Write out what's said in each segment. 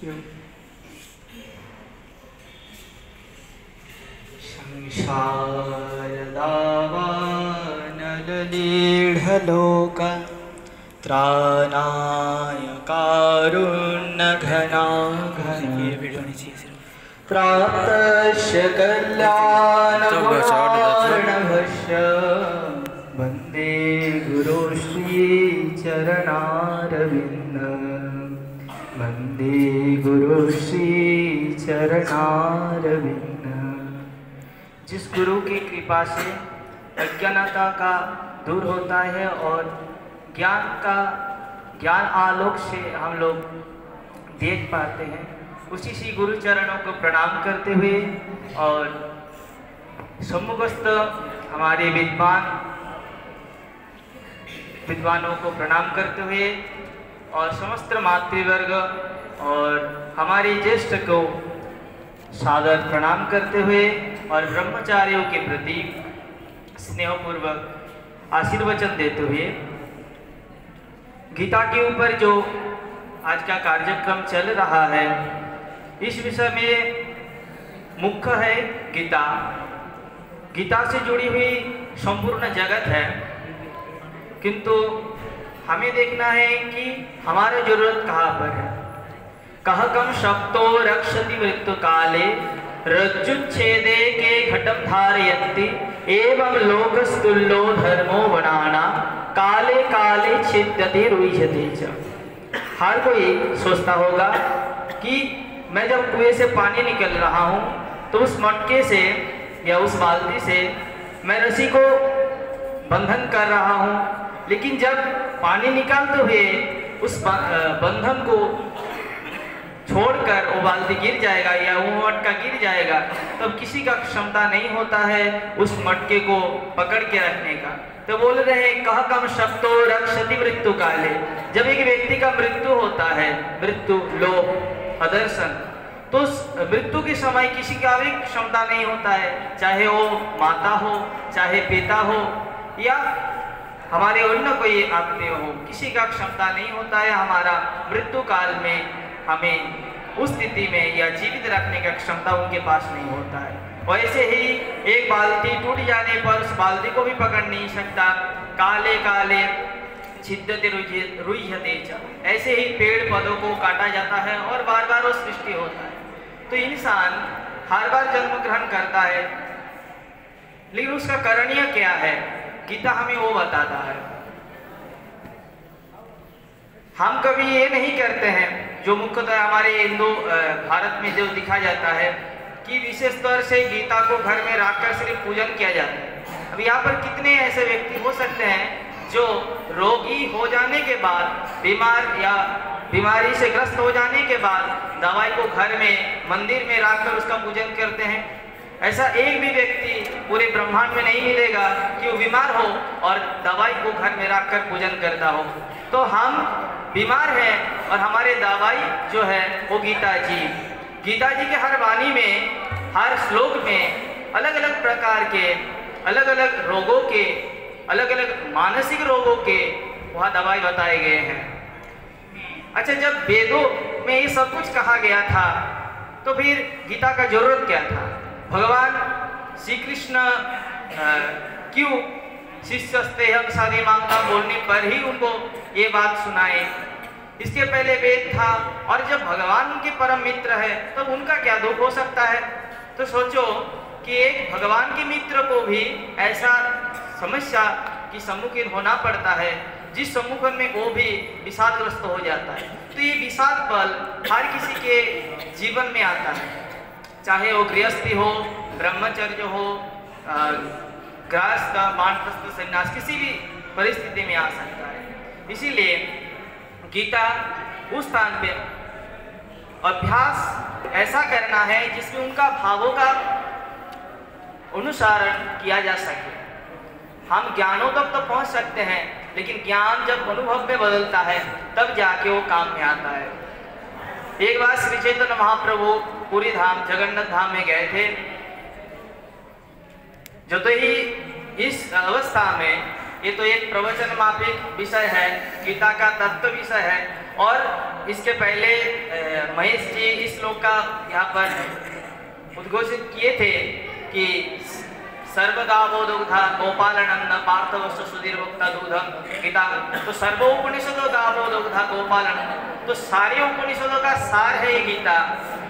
संसारदावानललीढलोक त्राणाय कारुण्यघनाघन प्राप्तस्य कल्याणगुणार्णवस्य वन्दे गुरुश्रीचरणारविन्दं वन्दे गुरुश्रीचरणारविन्दं। जिस गुरु की कृपा से अज्ञानता का दूर होता है और ज्ञान आलोक से हम लोग देख पाते हैं, उसी सी गुरु चरणों को प्रणाम करते हुए और सम्मुखस्थ हमारे विद्वानों को प्रणाम करते हुए और समस्त मातृवर्ग और हमारे ज्येष्ठ को सादर प्रणाम करते हुए और ब्रह्मचारियों के प्रति स्नेहपूर्वक आशीर्वचन देते हुए गीता के ऊपर जो आज का कार्यक्रम चल रहा है, इस विषय में मुख्य है गीता। गीता से जुड़ी हुई संपूर्ण जगत है, किंतु हमें देखना है कि हमारी जरूरत कहाँ पर है। कह कम शक्तो रक्षति मृत्यु काले रज्जुच्छेदे के घटम धारयन्ति एवं लोकस्तुल्यो धर्मो वनाना काले काले छिद्यते रुह्यते च। हर कोई सोचता होगा कि मैं जब कुएं से पानी निकल रहा हूँ तो उस मटके से या उस बाल्टी से मैं रस्सी को बंधन कर रहा हूँ, लेकिन जब पानी निकालते हुए उस बंधन को छोड़कर वो बाल्टी गिर जाएगा या वो मटका गिर जाएगा, तब किसी का क्षमता नहीं होता है उस मटके को पकड़ के रखने का। तो बोल रहे हैं कह कम शक्तो रक्षति मृत्यु काले। जब एक व्यक्ति का मृत्यु होता है, मृत्यु लोभ अदर्शन, तो उस मृत्यु के समय किसी का भी क्षमता नहीं होता है, चाहे वो माता हो, चाहे पिता हो या हमारे अन्य कोई आत्मीय हो, किसी का क्षमता नहीं होता है हमारा मृत्यु काल में हमें उस स्थिति में या जीवित रखने का क्षमता उनके पास नहीं होता है। वैसे ही एक बाल्टी टूट जाने पर उस बाल्टी को भी पकड़ नहीं सकता। काले काले छिद्यते रुह्यते च। ऐसे ही पेड़ पौधों को काटा जाता है और बार बार वो सृष्टि होता है। तो इंसान हर बार जन्म ग्रहण करता है, लेकिन उसका करणीय क्या है, गीता हमें वो बताता है। हम कभी ये नहीं करते हैं, जो मुख्यतः हमारे हिंदू भारत में जो दिखा जाता है कि विशेष तौर से गीता को घर में रखकर सिर्फ पूजन किया जाता है। अब यहाँ पर कितने ऐसे व्यक्ति हो सकते हैं जो रोगी हो जाने के बाद, बीमार या बीमारी से ग्रस्त हो जाने के बाद दवाई को घर में मंदिर में रखकर उसका पूजन करते हैं। ऐसा एक भी व्यक्ति पूरे ब्रह्मांड में नहीं मिलेगा कि वो बीमार हो और दवाई को घर में रखकर पूजन करता हो। तो हम बीमार हैं और हमारे दवाई जो है वो गीता जी के हर वाणी में, हर श्लोक में अलग अलग प्रकार के, अलग अलग रोगों के, अलग अलग मानसिक रोगों के वहाँ दवाई बताए गए हैं। अच्छा, जब वेदों में ये सब कुछ कहा गया था तो फिर गीता का जरूरत क्या था? भगवान श्री कृष्ण क्यों शिष्यस्ते हम साधे मांगता बोलने पर ही उनको ये बात सुनाए? इसके पहले वेद था, और जब भगवान उनके परम मित्र है तब उनका क्या दुख हो सकता है? तो सोचो कि एक भगवान के मित्र को भी ऐसा समस्या की सम्मुखीन होना पड़ता है, जिस सम्मुखीन में वो भी विषादग्रस्त हो जाता है। तो ये विषाद पल हर किसी के जीवन में आता है, चाहे वो गृहस्थी हो, ब्रह्मचर्य हो, गृहस्थ, वानप्रस्थ, संन्यास, किसी भी परिस्थिति में आ सकता है। इसीलिए गीता उस स्थान पे अभ्यास ऐसा करना है जिसमें उनका भावों का अनुसरण किया जा सके। हम ज्ञानों तक तो पहुंच सकते हैं, लेकिन ज्ञान जब अनुभव में बदलता है तब जाके वो काम में आता है। एक बार श्री चैतन्य महाप्रभु पुरी धाम, जगन्नाथ धाम में गए थे। जो तो ही इस अवस्था में, ये तो एक प्रवचन माफिक विषय है, गीता का तत्व विषय है, और इसके पहले महेश जी इस श्लोक का यहाँ पर उद्घोषित किए थे कि सर्वगावो दुग्धा गोपालनंद पार्थवस्तु सुधीर भक्ता दूधम गीता। तो सर्वोपनिषदों गावो दुग्धा गोपालनंद, तो सारे उपनिषदों का सार है ये गीता।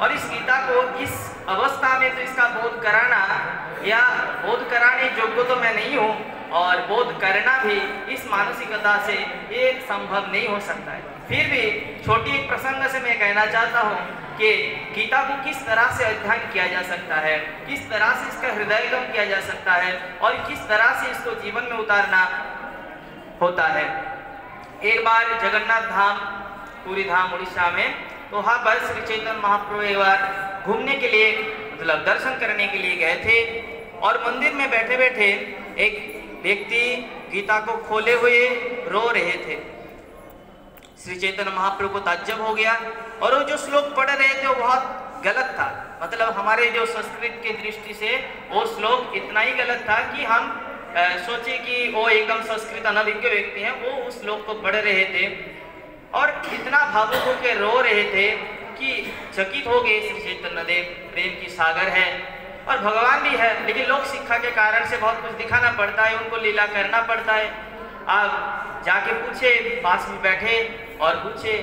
और इस गीता को इस अवस्था में तो इसका बोध कराना या बोध कराने योग्य तो मैं नहीं हूँ, और बोध करना भी इस मानसिकता से ये संभव नहीं हो सकता है। फिर भी छोटी एक प्रसंग से मैं कहना चाहता हूँ कि गीता को किस तरह से अध्ययन किया जा सकता है, किस तरह से इसका हृदयगम किया जा सकता है और किस तरह से इसको जीवन में उतारना होता है। एक बार जगन्नाथ धाम, पुरी धाम उड़ीसा में, तो वहाँ पर श्री चैतन्य महाप्रभु एक बार घूमने के लिए मतलब दर्शन करने के लिए गए थे, और मंदिर में बैठे बैठे एक व्यक्ति गीता को खोले हुए रो रहे थे। श्री चैतन्य महाप्रभु को ताज्जुब हो गया, और वो जो श्लोक पढ़ रहे थे वो बहुत गलत था। मतलब हमारे जो संस्कृत की दृष्टि से वो श्लोक इतना ही गलत था कि हम सोचे कि वो एकदम संस्कृत अनभिज्ञ व्यक्ति हैं, वो उस श्लोक को पढ़ रहे थे और इतना भावुक होकर रो रहे थे कि चकित हो गए। श्री चैतन्य देव प्रेम की सागर है और भगवान भी है, लेकिन लोक शिक्षा के कारण से बहुत कुछ दिखाना पड़ता है, उनको लीला करना पड़ता है। आप जाके पूछे, पास में बैठे और पूछे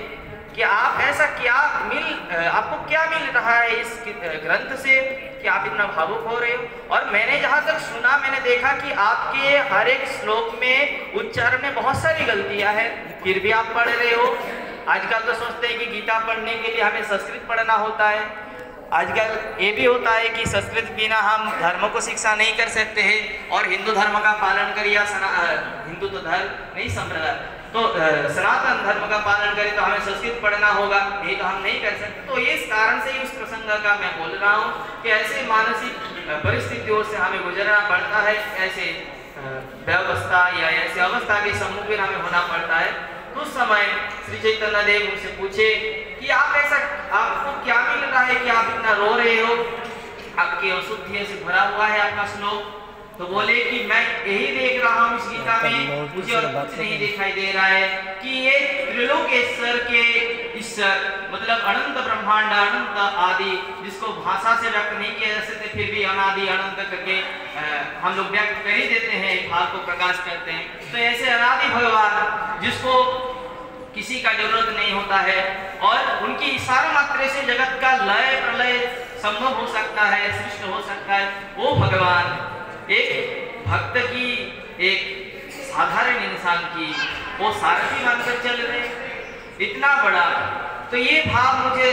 कि आप ऐसा क्या आपको क्या मिल रहा है इस ग्रंथ से कि आप इतना भावुक हो रहे हो। और मैंने जहाँ तक सुना, मैंने देखा कि आपके हर एक श्लोक में उच्चारण में बहुत सारी गलतियाँ हैं, फिर भी आप पढ़ रहे हो। आजकल तो सोचते हैं कि गीता पढ़ने के लिए हमें संस्कृत पढ़ना होता है। आजकल ये भी होता है कि संस्कृत बिना हम धर्म को शिक्षा नहीं कर सकते हैं, और हिंदू धर्म का पालन करिए, हिंदू तो धर्म नहीं संप्रदाय, तो सनातन धर्म का पालन करें तो हमें संस्कृत पढ़ना होगा, नहीं तो हम नहीं कर सकते। तो इस कारण से उस प्रसंग का मैं बोल रहा हूँ कि ऐसे मानसिक परिस्थितियों से हमें गुजरना पड़ता है, ऐसे व्यवस्था या ऐसे अवस्था के सम्मुखीन हमें होना पड़ता है। तो उस समय श्री चैतन्य देव उनसे पूछे कि आप ऐसा, आपको क्या मिल रहा है कि आप इतना रो रहे हो, आपकी अशुद्धि से भरा हुआ है आपका श्लोक। तो बोले कि मैं यही देख रहा हूँ इस गीता में, मुझे और कुछ नहीं दिखाई दे रहा है कि ये त्रिलोकेश्वर के ईश्वर, मतलब अनंत ब्रह्मांड, अनंत आदि, जिसको भाषा से व्यक्त नहीं किया जा सकते, फिर भी अनादि अनंत करके हम लोग व्यक्त कर ही देते हैं, भाव को प्रकाश करते हैं। तो ऐसे अनादि भगवान जिसको किसी का जरूरत नहीं होता है, और उनकी इशारा मात्र से जगत का लय प्रलय संभव हो सकता है, सृष्ट हो सकता है, वो भगवान एक भक्त की, एक साधारण इंसान की वो सारथी मानकर चल रहे, इतना बड़ा। तो ये भाव मुझे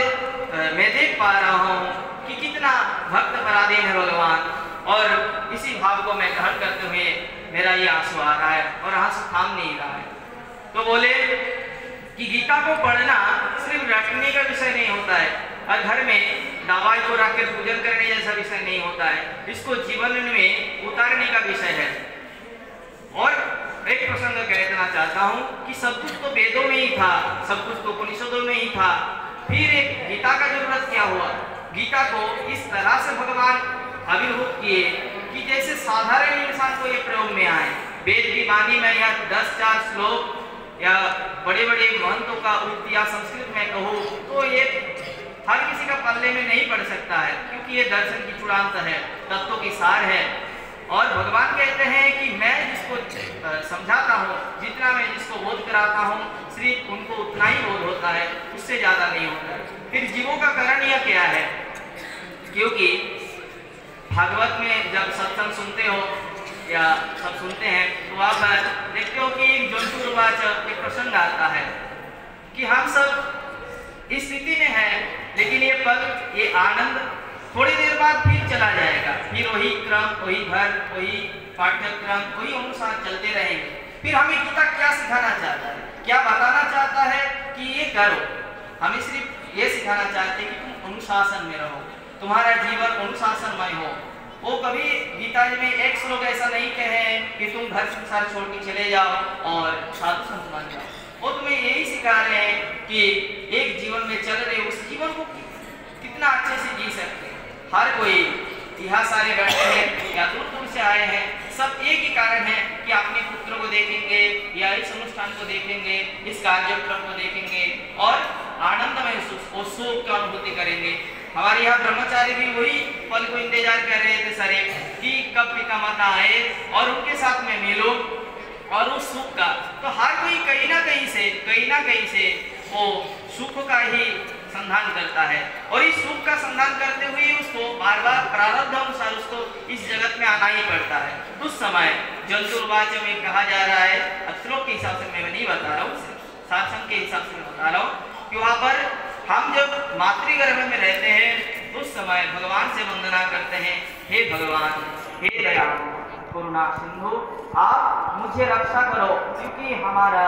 मैं देख पा रहा हूँ कि कितना भक्त पराधीन है भगवान, और इसी भाव को मैं ग्रहण करते हुए मेरा ये आंसू आ रहा है और आंसू थाम नहीं रहा है। तो बोले कि गीता को पढ़ना सिर्फ रटने का विषय नहीं होता है, और घर में दवाई को रखकर पूजन करने जैसा विषय नहीं होता है, इसको जीवन में उतारने का विषय है। और एक प्रसंग कह देना चाहता हूँ कि सब कुछ तो वेदों में ही था, सब कुछ तो उपनिषदों में ही था, फिर एक गीता का जरूरत क्या हुआ। गीता को इस तरह से भगवान आविर्भूत किए कि जैसे साधारण इंसान को ये प्रयोग में आए। वेद की वाणी में या 10-4 श्लोक या बड़े बड़े महंतों का उक्ति या संस्कृत में कहूँ तो ये हर किसी का पल्ले में नहीं पड़ सकता है, क्योंकि ये दर्शन की चूड़ांत है, तत्वों की सार है। और भगवान कहते हैं कि मैं जिसको समझाता हूँ, जितना मैं जिसको बोध कराता हूँ, सिर्फ उनको उतना ही बोध होता है, उससे ज़्यादा नहीं होता है। फिर जीवों का कारण यह क्या है, क्योंकि भागवत में जब सत्संग सुनते हो या सब सुनते हैं तो आप देखते हो कि एक जंतुवाचक एक प्रसंग आता है कि हम सब इस स्थिति में हैं, लेकिन ये पल, ये आनंद थोड़ी देर बाद फिर चला जाएगा, फिर वही क्रम, वही घर, वही पाठ्यक्रम, वही अनुसार चलते रहेंगे। फिर हमें गीता क्या सिखाना चाहता है, क्या बताना चाहता है कि ये करो। हमें सिर्फ ये सिखाना चाहते हैं कि तुम अनुशासन में रहो, तुम्हारा जीवन अनुशासनमय हो। वो कभी गीता में एक श्लोक ऐसा नहीं कहे कि तुम घर संसार छोड़ के चले जाओ और साधु संत बन जाओ। वो तुम्हें यही सिखा रहे हैं कि एक जीवन में चल रहे, उस जीवन को कितना अच्छे से जी सकते हैं। हर कोई यहाँ सारे बैठे हैं या दूर दूर से आए हैं, सब एक ही कारण है कि अपने पुत्र को देखेंगे या इस अनुष्ठान को देखेंगे, इस कार्यक्रम को देखेंगे और हमारे यहाँ ब्रह्मचारी भी वही पल को इंतजार कर रहे थे सारे कि कब पिता माता आए और उनके साथ में मिलो और उस सुख का। तो हर कोई कहीं ना कहीं से वो सुख का ही संधान करता है और इस सुख का संधान करते हुए उसको बार बार प्रारब्ध अनुसार उसको इस जगत में आना ही पड़ता है। उस समय जंतुर्वाच में कहा जा रहा है, श्लोक के हिसाब से मैं नहीं बता रहा हूँ, शासन के हिसाब से मैं बता रहा हूँ कि वहाँ पर हम जब मातृगर्भ में रहते हैं उस समय भगवान से वंदना करते हैं, हे भगवान, हे दयालु करुणा सिंधु, आप मुझे रक्षा करो, क्योंकि हमारा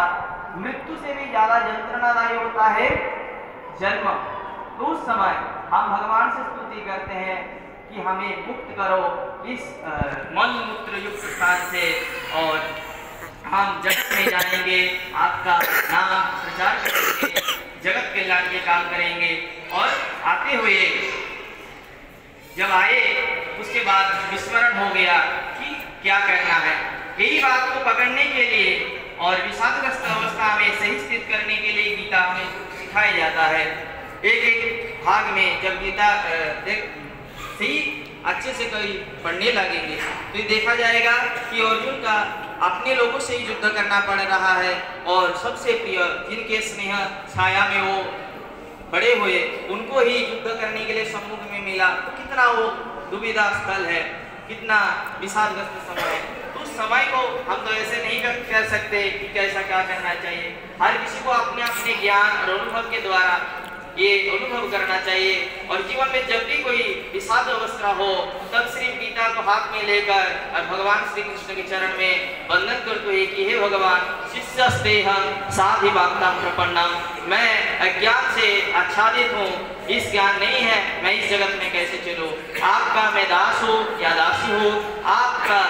मृत्यु से भी ज्यादा यंत्रणादायी होता है जन्म। तो उस समय हम भगवान से स्तुति करते हैं कि हमें मुक्त करो इस मल मूत्र युक्त स्थान से और हम जगत में जाएंगे, आपका नाम प्रचार करेंगे, जगत कल्याण के काम करेंगे। और आते हुए जब आए उसके बाद विस्मरण हो गया कि क्या करना है। यही बात को पकड़ने के लिए और विषादग्रस्त अवस्था में सही स्थित करने के लिए गीता हमें सिखाया जाता है। एक भाग में जब गीता सही अच्छे से कोई पढ़ने लगेंगे तो देखा जाएगा कि अर्जुन का अपने लोगों से ही युद्ध करना पड़ रहा है और सबसे प्रिय जिनके स्नेह छाया में वो बड़े हुए उनको ही युद्ध करने के लिए सम्मुख में मिला। तो कितना वो दुविधा स्थल है, कितना विषादग्रस्त समय है। तो उस समय को हम तो ऐसे नहीं कर सकते कि कैसा क्या करना चाहिए। हर किसी को अपने अपने ज्ञान और अनुभव के द्वारा ये अनुभव करना चाहिए और जीवन में जब भी कोई विषाद अवस्था हो तब श्री गीता को हाथ में लेकर और भगवान श्री कृष्ण के चरण में वंदन करते हुए कि हे भगवान, शिष्यस्तेहं साधिवाक्तां प्रपन्नम, मैं अज्ञान से आच्छादित हूँ, इस ज्ञान नहीं है मैं इस जगत में कैसे चलूँ, आपका मैं दास हूँ या दासी हूँ, आपका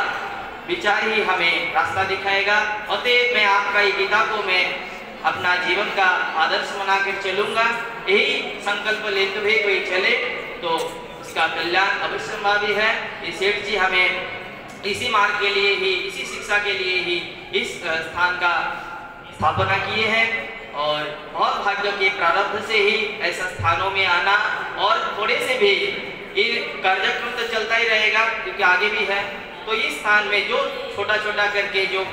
विचार ही हमें रास्ता दिखाएगा। अतएव मैं आपका ये गीता को मैं अपना जीवन का आदर्श बनाकर चलूंगा। यही संकल्प लेते हुए कोई चले तो उसका कल्याण अवश्य संभावी है। ये सेठ जी हमें इसी मार्ग के लिए ही, इसी शिक्षा के लिए ही इस स्थान का स्थापना किए हैं और बहुत भाग्य के प्रारब्ध से ही ऐसा स्थानों में आना और थोड़े से भी ये कार्यक्रम तो चलता ही रहेगा क्योंकि आगे भी है। तो इस स्थान में जो छोटा छोटा करके जो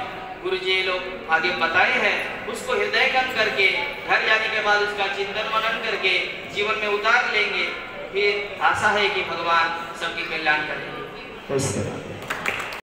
गुरुजी लोग आगे बताए हैं उसको हृदयगम करके घर जाने के बाद उसका चिंतन मनन करके जीवन में उतार लेंगे, फिर आशा है कि भगवान सबके कल्याण करेंगे।